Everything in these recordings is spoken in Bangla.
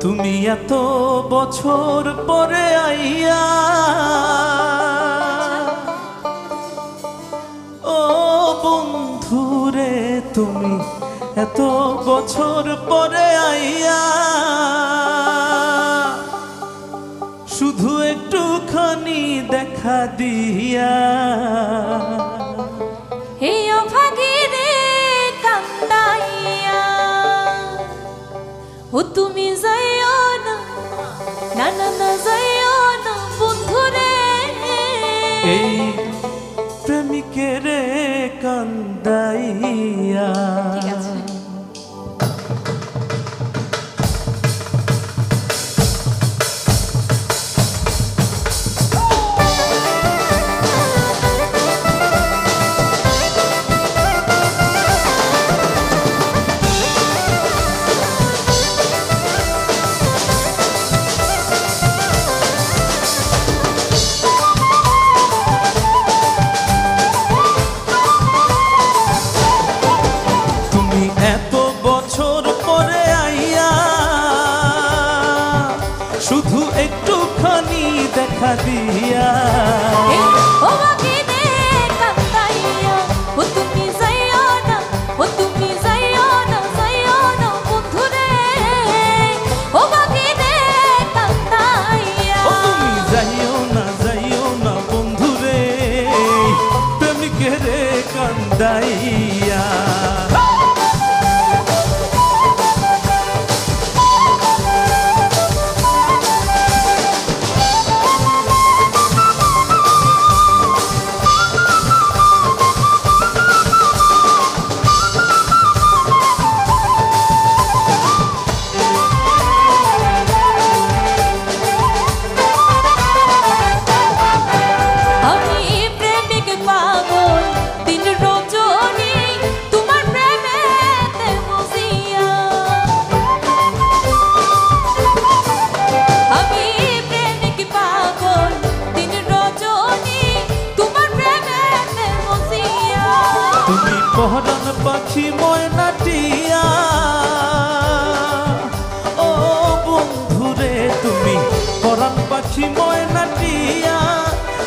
তুমি এত বছর পরে আইয়া ও বন্ধুরে তুমি এত বছর পরে আইয়া শুধু একটুখানি দেখা দিয়া হে অভাগীরে কান্দাইয়া ও তুমি যাইও না না না না যাইও না বন্ধুরে এই প্রেমিকের কান্দাইয়া। ঠিক আছে। শুধু একটুখানি দেখা দিয়া ও বাকিরে কান্দাইয়া ও তুমি যাইও না ও তুমি যাইও না বন্ধুরে ও বাকিরে কান্দাইয়া ও তুমি যাইও না বন্ধুরে প্রেমিকের কান্দাইয়া। পহরান পাখি ময়নাটিয়া ও বন্ধুরে তুমি পরান পাখি ময়নাটিয়া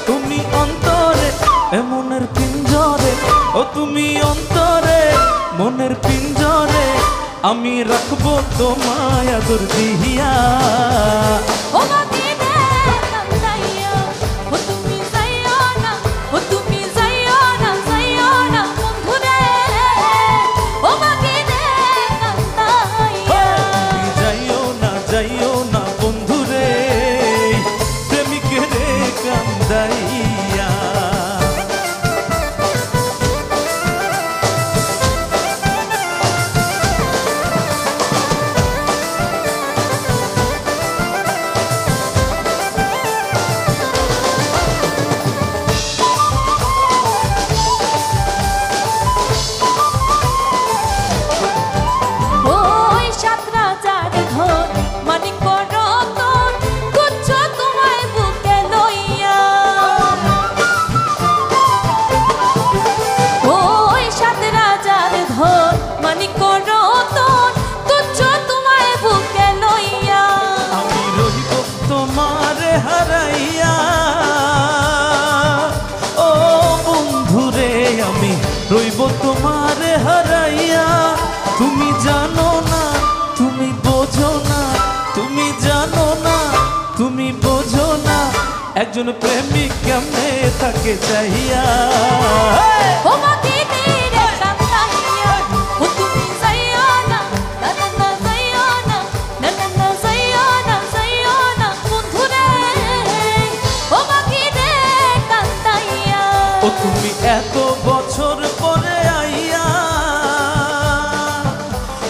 তুমি অন্তরে মনের পিঞ্জরে ও তুমি অন্তরে মনের পিঞ্জরে আমি রাখবো তোমায় আদর দিয়া ও বাকিরে কান্দাইয়া ও তুমি যাইও না ও তুমি যাইও না বন্ধুরে ও বাকিরে কান্দাইয়া তুমি যাইও না বন্ধুরে প্রেমিকের কান্দাইয়া। রইব তোমার হারাইয়া তুমি জানো না তুমি বোঝো না তুমি জানো না তুমি বোঝো না একজন প্রেমিক কেমনে থাকে চাইয়া ও বাকিরে কান্দাইয়া ও তুমি যাইও না না না যাইও না বন্ধুরে ও বাকিরে কান্দাইয়া ও তুমি এত বছর পরে আইয়া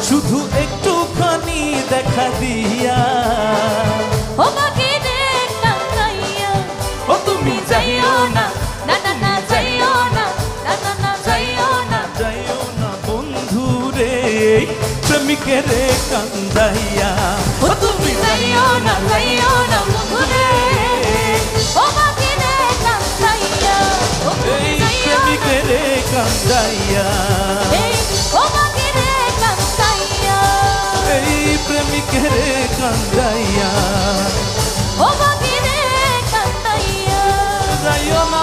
শুধু একটুখানি দেখা দিয়া ও বাকিরে কান্দাইয়া ও তুমি যাইও না যাইও না বন্ধুরে প্রেমিকের কান্দাইয়া ও তুমি যাইও না বন্ধুরে ও বাকিরে কান্দাইয়া ও তুমি যাইও না কান্দাইয়া ও বাকিরে কান্দাইয়া এই প্রেমিকের কান্দাইয়া ও বাকি রে কান্দাইয়া যাইও না